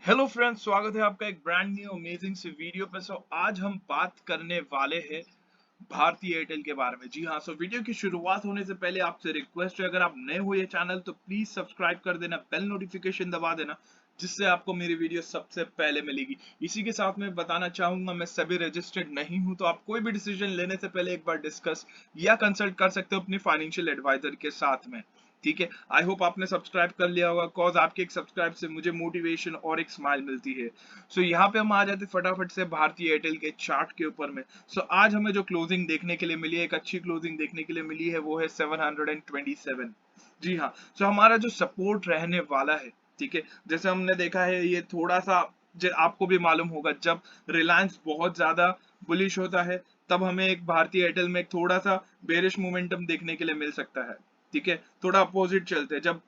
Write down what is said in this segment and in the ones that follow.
Hello friends, स्वागत है आपका एक ब्रांड न्यू अमेजिंग सी वीडियो पे। आज हम बात करने वाले हैं भारतीय एयरटेल के बारे में। जी हाँ, वीडियो की शुरुआत होने से पहले आपसे रिक्वेस्ट है, अगर आप नए हो ये चैनल तो प्लीज सब्सक्राइब कर देना, बेल नोटिफिकेशन दबा देना, जिससे आपको मेरी वीडियो सबसे पहले मिलेगी। इसी के साथ मैं बताना चाहूंगा, मैं सभी रजिस्टर्ड नहीं हूं, तो आप कोई भी डिसीजन लेने से पहले एक बार डिस्कस या कंसल्ट कर सकते हो अपने फाइनेंशियल एडवाइजर के साथ में। ठीक है, आई होप आपने सब्सक्राइब कर लिया होगा, कॉज आपके एक सब्सक्राइब से मुझे मोटिवेशन और एक स्माइल मिलती है। यहाँ पे हम आ जाते फटाफट से भारतीय एयरटेल के चार्ट के ऊपर में। आज हमें जो क्लोजिंग देखने के लिए मिली है, एक अच्छी क्लोजिंग देखने के लिए मिली है, वो है 727। जी हाँ, हमारा जो सपोर्ट रहने वाला है, ठीक है, जैसे हमने देखा है ये थोड़ा सा, आपको भी मालूम होगा, जब रिलायंस बहुत ज्यादा बुलिश होता है तब हमें एक भारतीय एयरटेल में एक थोड़ा सा बेरिश मोमेंटम देखने के लिए मिल सकता है। ठीक है, थोड़ा अपोजिट चलते हैं, जब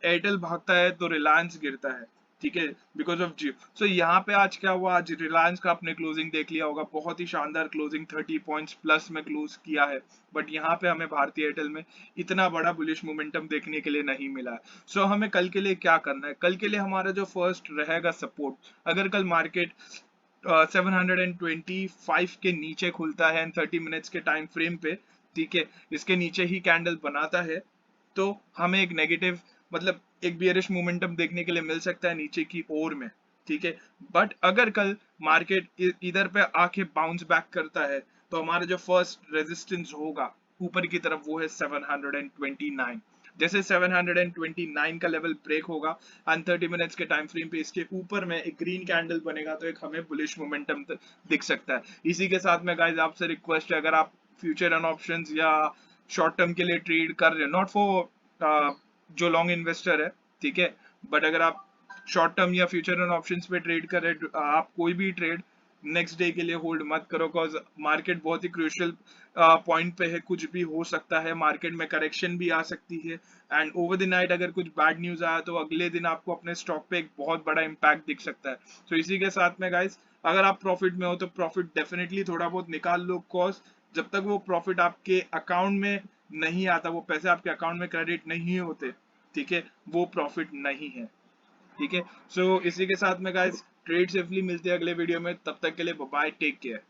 एयरटेल भागता है तो रिलायंस गिरता है। ठीक है, बिकॉज ऑफ जियो। यहाँ पे आज क्या हुआ, आज रिलायंस का आपने क्लोजिंग देख लिया होगा, बहुत ही शानदार क्लोजिंग, 30 पॉइंट्स प्लस में क्लोज किया है। बट यहाँ पे हमें भारतीय एयरटेल में इतना बड़ा बुलिश मोमेंटम देखने के लिए नहीं मिला है। हमें कल के लिए क्या करना है, कल के लिए हमारा जो फर्स्ट रहेगा सपोर्ट, अगर कल मार्केट 725 के नीचे खुलता है एंड 30 मिनट्स के टाइम फ्रेम पे, ठीक है, इसके नीचे ही कैंडल बनाता है, तो हमें एक नेगेटिव, मतलब एक बियरिश मोमेंटम देखने के लिए मिल सकता है नीचे की ओर में। ठीक है, बट अगर कल मार्केट इधर पे आके बाउंस बैक करता है, तो हमारा जो फर्स्ट रेजिस्टेंस होगा ऊपर की तरफ, वो है 729। जैसे 729 का लेवल ब्रेक होगा एंड 30 मिनट्स के टाइम फ्रेम पे इसके ऊपर में एक ग्रीन कैंडल बनेगा, तो एक हमें बुलिश मोमेंटम दिख सकता है। इसी के साथ में गाइस आपसे रिक्वेस्ट है, अगर आप फ्यूचर एंड ऑप्शंस या शॉर्ट टर्म के लिए ट्रेड कर रहे हैं, नॉट फॉर जो लॉन्ग इन्वेस्टर है, ठीक है, बट अगर आप शॉर्ट टर्म या फ्यूचर एंड ऑप्शंस पे ट्रेड कर रहे हैं, आप कोई भी ट्रेड नेक्स्ट डे के लिए होल्ड मत करो, कॉज मार्केट बहुत ही क्रूशियल पॉइंट पे है, कुछ भी हो सकता है, मार्केट में करेक्शन भी आ सकती है एंड ओवर द नाइट अगर कुछ बैड न्यूज आया तो अगले दिन आपको अपने स्टॉक पे एक बहुत बड़ा इंपैक्ट दिख सकता है। इसी के साथ में गाइस, अगर आप प्रॉफिट में हो तो प्रॉफिट डेफिनेटली थोड़ा बहुत निकाल लो, कॉज जब तक वो प्रॉफिट आपके अकाउंट में नहीं आता, वो पैसे आपके अकाउंट में क्रेडिट नहीं होते, ठीक है, वो प्रॉफिट नहीं है। ठीक है, इसी के साथ में गाइस ट्रेड सेफली, मिलते हैं अगले वीडियो में, तब तक के लिए बाय, टेक केयर।